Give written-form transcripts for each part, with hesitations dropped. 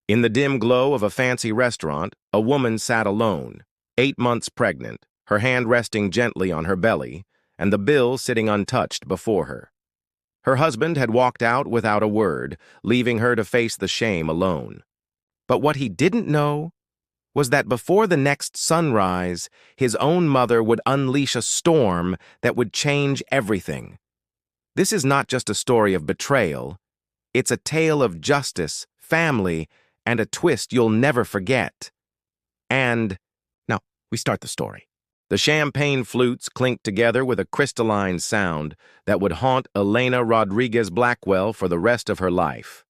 In the dim glow of a fancy restaurant, a woman sat alone, 8 months pregnant, her hand resting gently on her belly, and the bill sitting untouched before her. Her husband had walked out without a word, leaving her to face the shame alone. But what he didn't know was that before the next sunrise, his own mother would unleash a storm that would change everything. This is not just a story of betrayal. It's a tale of justice, family, and a twist you'll never forget. And now we start the story. The champagne flutes clinked together with a crystalline sound that would haunt Elena Rodriguez Blackwell for the rest of her life.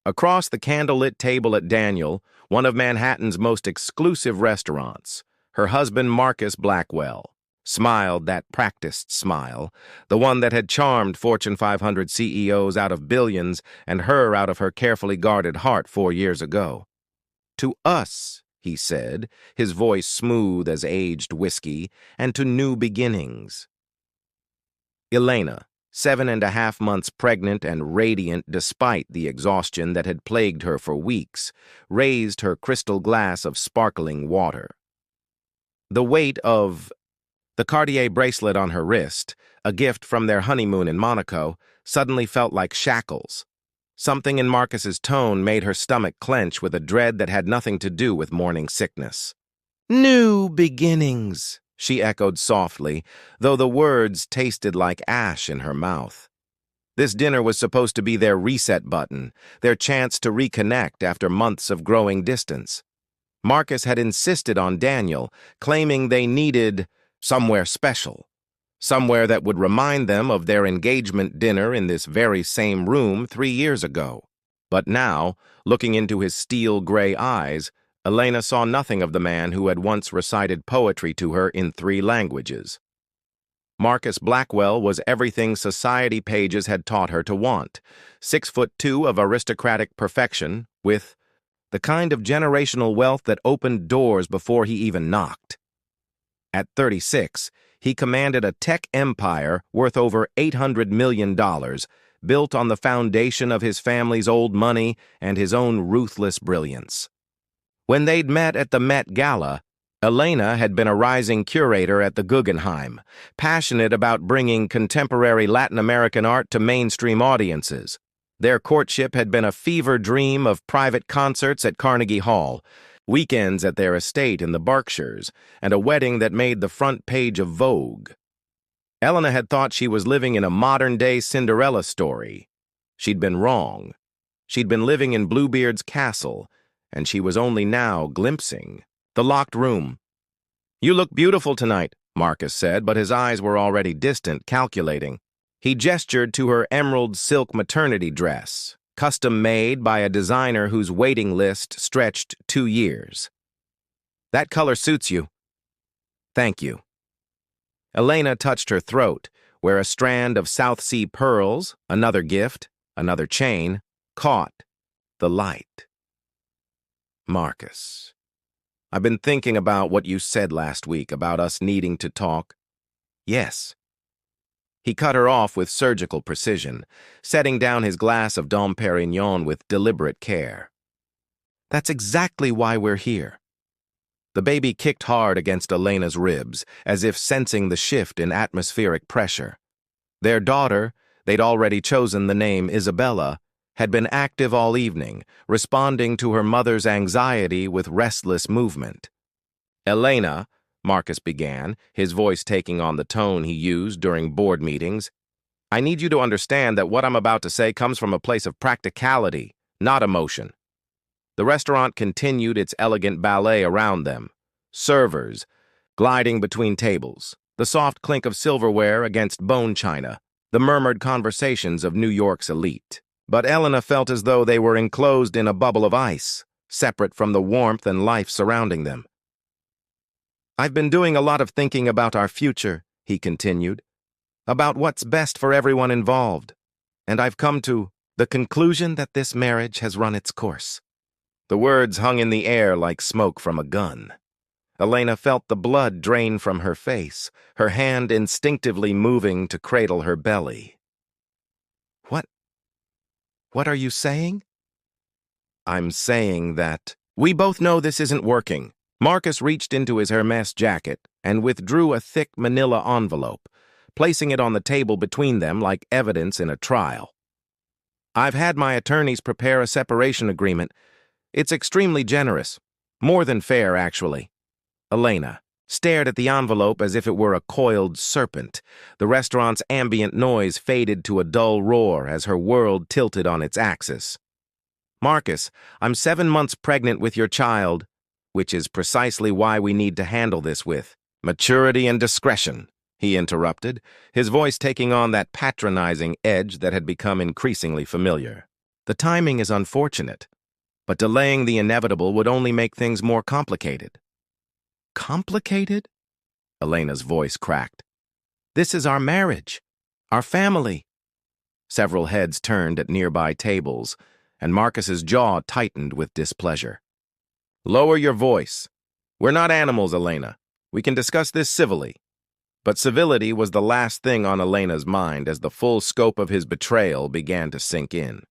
Across the candlelit table at Daniel, one of Manhattan's most exclusive restaurants, her husband Marcus Blackwell smiled that practiced smile, the one that had charmed Fortune 500 CEOs out of billions and her out of her carefully guarded heart 4 years ago. "To us," he said, his voice smooth as aged whiskey, "and to new beginnings." Elena, 7.5 months pregnant and radiant despite the exhaustion that had plagued her for weeks, raised her crystal glass of sparkling water. The weight of the Cartier bracelet on her wrist, a gift from their honeymoon in Monaco, suddenly felt like shackles. Something in Marcus's tone made her stomach clench with a dread that had nothing to do with morning sickness. "New beginnings," she echoed softly, though the words tasted like ash in her mouth. This dinner was supposed to be their reset button, their chance to reconnect after months of growing distance. Marcus had insisted on Daniel, claiming they needed somewhere special, somewhere that would remind them of their engagement dinner in this very same room 3 years ago. But now, looking into his steel-gray eyes, Elena saw nothing of the man who had once recited poetry to her in 3 languages. Marcus Blackwell was everything society pages had taught her to want, 6'2" of aristocratic perfection, with the kind of generational wealth that opened doors before he even knocked. At 36, he commanded a tech empire worth over $800 million, built on the foundation of his family's old money and his own ruthless brilliance. When they'd met at the Met Gala, Elena had been a rising curator at the Guggenheim, passionate about bringing contemporary Latin American art to mainstream audiences. Their courtship had been a fever dream of private concerts at Carnegie Hall, weekends at their estate in the Berkshires, and a wedding that made the front page of Vogue. Elena had thought she was living in a modern-day Cinderella story. She'd been wrong. She'd been living in Bluebeard's castle, and she was only now glimpsing the locked room. "You look beautiful tonight," Marcus said, but his eyes were already distant, calculating. He gestured to her emerald silk maternity dress, custom-made by a designer whose waiting list stretched 2 years. "That color suits you." "Thank you." Elena touched her throat, where a strand of South Sea pearls, another gift, another chain, caught the light. "Marcus, I've been thinking about what you said last week about us needing to talk." "Yes." He cut her off with surgical precision, setting down his glass of Dom Perignon with deliberate care. "That's exactly why we're here." The baby kicked hard against Elena's ribs, as if sensing the shift in atmospheric pressure. Their daughter, they'd already chosen the name Isabella, had been active all evening, responding to her mother's anxiety with restless movement. "Elena," Marcus began, his voice taking on the tone he used during board meetings, "I need you to understand that what I'm about to say comes from a place of practicality, not emotion." The restaurant continued its elegant ballet around them. Servers, gliding between tables, the soft clink of silverware against bone china, the murmured conversations of New York's elite. But Elena felt as though they were enclosed in a bubble of ice, separate from the warmth and life surrounding them. "I've been doing a lot of thinking about our future," he continued, "about what's best for everyone involved, and I've come to the conclusion that this marriage has run its course." The words hung in the air like smoke from a gun. Elena felt the blood drain from her face, her hand instinctively moving to cradle her belly. What are you saying?" I'm saying that we both know this isn't working. Marcus reached into his Hermes jacket and withdrew a thick manila envelope, placing it on the table between them like evidence in a trial. I've had my attorneys prepare a separation agreement. It's extremely generous. More than fair, actually. Elena stared at the envelope as if it were a coiled serpent. The restaurant's ambient noise faded to a dull roar as her world tilted on its axis. Marcus, I'm 7 months pregnant with your child, which is precisely why we need to handle this with maturity and discretion, he interrupted, his voice taking on that patronizing edge that had become increasingly familiar. The timing is unfortunate, but delaying the inevitable would only make things more complicated. Complicated? Elena's voice cracked. This is our marriage, our family. Several heads turned at nearby tables, and Marcus's jaw tightened with displeasure. Lower your voice. We're not animals, Elena. We can discuss this civilly. But civility was the last thing on Elena's mind as the full scope of his betrayal began to sink in.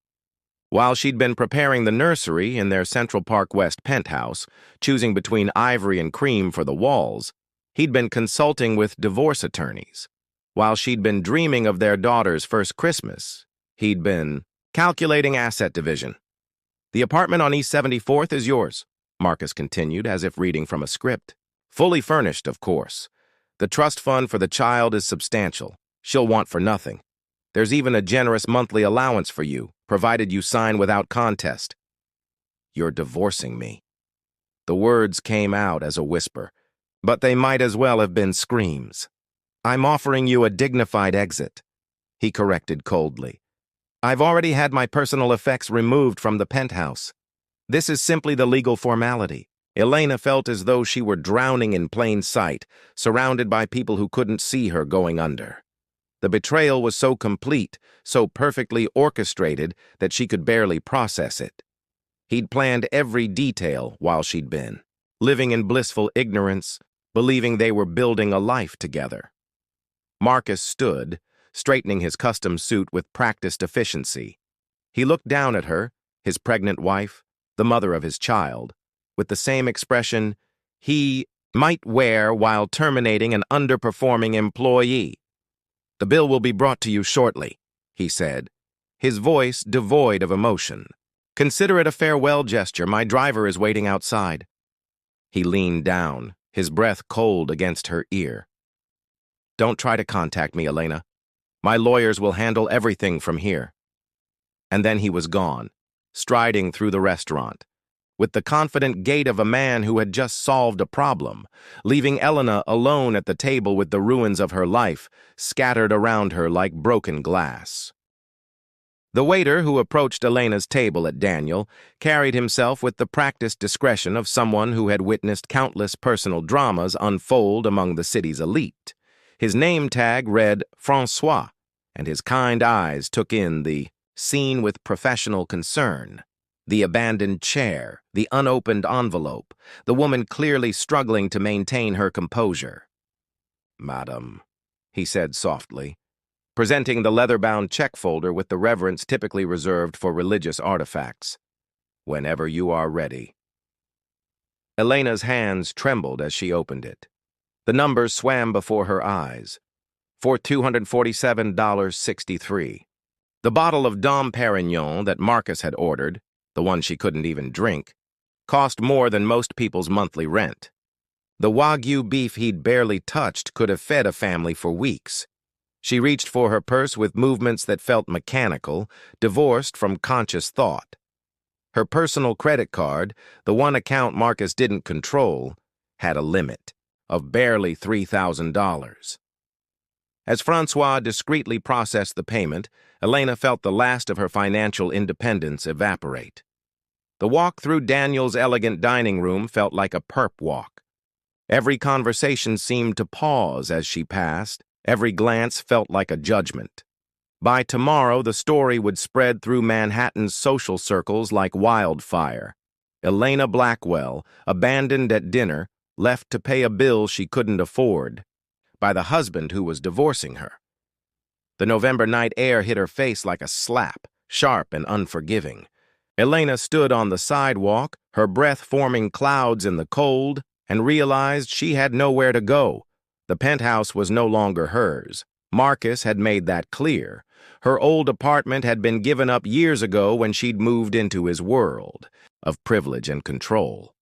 While she'd been preparing the nursery in their Central Park West penthouse, choosing between ivory and cream for the walls, he'd been consulting with divorce attorneys. While she'd been dreaming of their daughter's first Christmas, he'd been calculating asset division. The apartment on East 74th is yours, Marcus continued as if reading from a script. Fully furnished, of course. The trust fund for the child is substantial. She'll want for nothing. There's even a generous monthly allowance for you, provided you sign without contest. You're divorcing me. The words came out as a whisper, but they might as well have been screams. I'm offering you a dignified exit, he corrected coldly. I've already had my personal effects removed from the penthouse. This is simply the legal formality. Elena felt as though she were drowning in plain sight, surrounded by people who couldn't see her going under. The betrayal was so complete, so perfectly orchestrated that she could barely process it. He'd planned every detail while she'd been, living in blissful ignorance, believing they were building a life together. Marcus stood, straightening his custom suit with practiced efficiency. He looked down at her, his pregnant wife, the mother of his child, with the same expression he might wear while terminating an underperforming employee. The bill will be brought to you shortly, he said, his voice devoid of emotion. Consider it a farewell gesture. My driver is waiting outside. He leaned down, his breath cold against her ear. Don't try to contact me, Elena. My lawyers will handle everything from here. And then he was gone, striding through the restaurant, with the confident gait of a man who had just solved a problem, leaving Elena alone at the table with the ruins of her life scattered around her like broken glass. The waiter who approached Elena's table at Daniel carried himself with the practiced discretion of someone who had witnessed countless personal dramas unfold among the city's elite. His name tag read Francois, and his kind eyes took in the scene with professional concern. The abandoned chair, the unopened envelope, the woman clearly struggling to maintain her composure. Madam, he said softly, presenting the leather-bound check folder with the reverence typically reserved for religious artifacts. Whenever you are ready. Elena's hands trembled as she opened it. The numbers swam before her eyes. For $247.63. The bottle of Dom Perignon that Marcus had ordered, the one she couldn't even drink, cost more than most people's monthly rent. The Wagyu beef he'd barely touched could have fed a family for weeks. She reached for her purse with movements that felt mechanical, divorced from conscious thought. Her personal credit card, the one account Marcus didn't control, had a limit of barely $3,000. As Francois discreetly processed the payment, Elena felt the last of her financial independence evaporate. The walk through Daniel's elegant dining room felt like a perp walk. Every conversation seemed to pause as she passed. Every glance felt like a judgment. By tomorrow, the story would spread through Manhattan's social circles like wildfire. Elena Blackwell, abandoned at dinner, left to pay a bill she couldn't afford, by the husband who was divorcing her. The November night air hit her face like a slap, sharp and unforgiving. Elena stood on the sidewalk, her breath forming clouds in the cold, and realized she had nowhere to go. The penthouse was no longer hers. Marcus had made that clear. Her old apartment had been given up years ago when she'd moved into his world of privilege and control.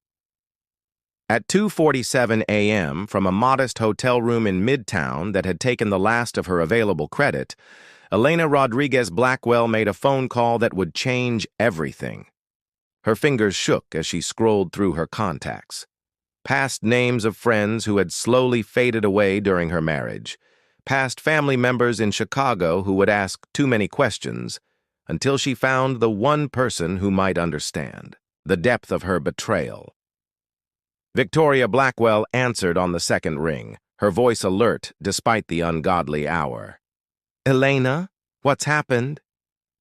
At 2:47 a.m., from a modest hotel room in Midtown that had taken the last of her available credit, Elena Rodriguez Blackwell made a phone call that would change everything. Her fingers shook as she scrolled through her contacts. Past names of friends who had slowly faded away during her marriage. Past family members in Chicago who would ask too many questions, until she found the one person who might understand the depth of her betrayal. Victoria Blackwell answered on the second ring, her voice alert despite the ungodly hour. "Elena, what's happened?"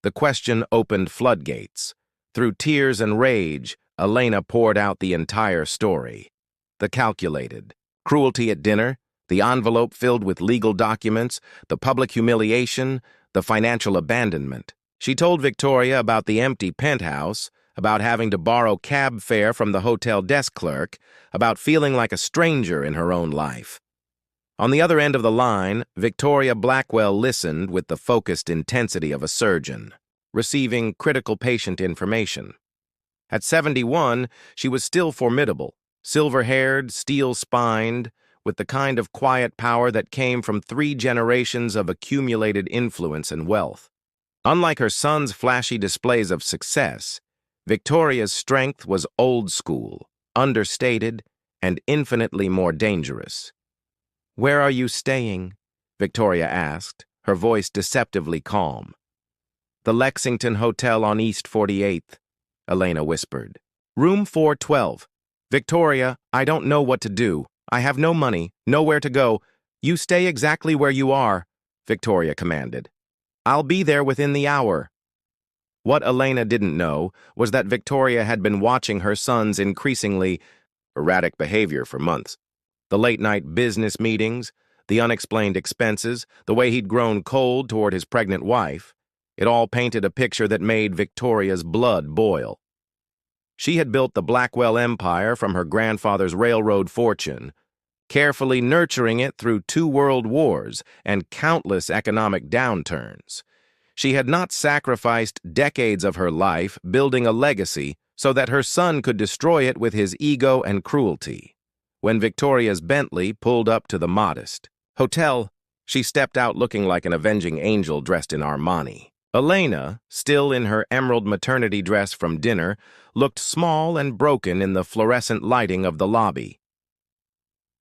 The question opened floodgates. Through tears and rage, Elena poured out the entire story. The calculated cruelty at dinner, the envelope filled with legal documents, the public humiliation, the financial abandonment. She told Victoria about the empty penthouse, about having to borrow cab fare from the hotel desk clerk, about feeling like a stranger in her own life. On the other end of the line, Victoria Blackwell listened with the focused intensity of a surgeon, receiving critical patient information. At 71, she was still formidable, silver-haired, steel-spined, with the kind of quiet power that came from 3 generations of accumulated influence and wealth. Unlike her son's flashy displays of success, Victoria's strength was old school, understated, and infinitely more dangerous. "Where are you staying?" Victoria asked, her voice deceptively calm. "The Lexington Hotel on East 48th, Elena whispered. "Room 412. Victoria, I don't know what to do. I have no money, nowhere to go. You stay exactly where you are," Victoria commanded. "I'll be there within the hour." What Elena didn't know was that Victoria had been watching her son's increasingly erratic behavior for months. The late-night business meetings, the unexplained expenses, the way he'd grown cold toward his pregnant wife, it all painted a picture that made Victoria's blood boil. She had built the Blackwell empire from her grandfather's railroad fortune, carefully nurturing it through 2 world wars and countless economic downturns. She had not sacrificed decades of her life building a legacy so that her son could destroy it with his ego and cruelty. When Victoria's Bentley pulled up to the modest hotel, she stepped out looking like an avenging angel dressed in Armani. Elena, still in her emerald maternity dress from dinner, looked small and broken in the fluorescent lighting of the lobby.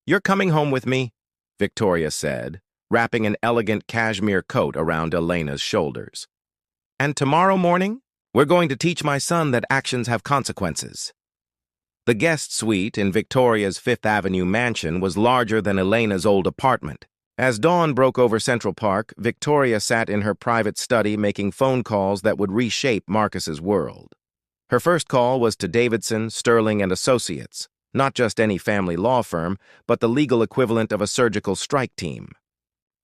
"You're coming home with me," Victoria said, wrapping an elegant cashmere coat around Elena's shoulders. "And tomorrow morning, we're going to teach my son that actions have consequences." The guest suite in Victoria's Fifth Avenue mansion was larger than Elena's old apartment. As dawn broke over Central Park, Victoria sat in her private study making phone calls that would reshape Marcus's world. Her first call was to Davidson, Sterling and Associates, not just any family law firm, but the legal equivalent of a surgical strike team.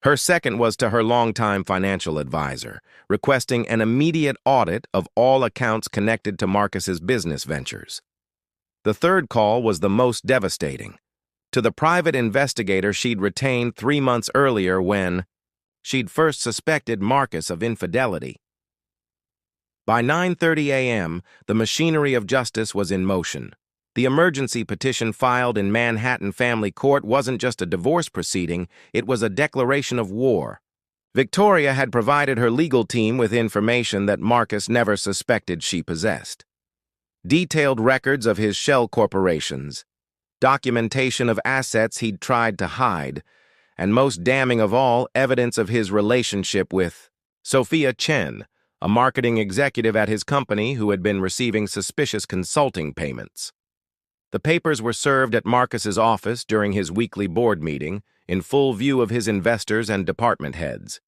Her second was to her longtime financial advisor, requesting an immediate audit of all accounts connected to Marcus's business ventures. The third call was the most devastating, to the private investigator she'd retained 3 months earlier when she'd first suspected Marcus of infidelity. By 9:30 a.m., the machinery of justice was in motion. The emergency petition filed in Manhattan Family Court wasn't just a divorce proceeding, it was a declaration of war. Victoria had provided her legal team with information that Marcus never suspected she possessed. Detailed records of his shell corporations, documentation of assets he'd tried to hide, and most damning of all, evidence of his relationship with Sophia Chen, a marketing executive at his company who had been receiving suspicious consulting payments. The papers were served at Marcus's office during his weekly board meeting, in full view of his investors and department heads.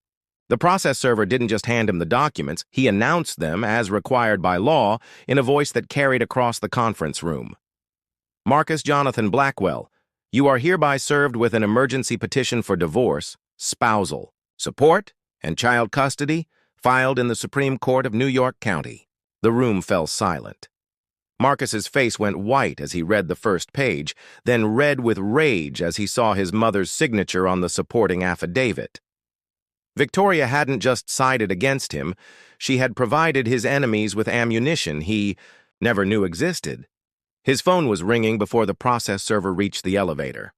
The process server didn't just hand him the documents, he announced them, as required by law, in a voice that carried across the conference room. "Marcus Jonathan Blackwell, you are hereby served with an emergency petition for divorce, spousal, support, and child custody, filed in the Supreme Court of New York County. The room fell silent. Marcus's face went white as he read the first page, then red with rage as he saw his mother's signature on the supporting affidavit. Victoria hadn't just sided against him, she had provided his enemies with ammunition he never knew existed. His phone was ringing before the process server reached the elevator.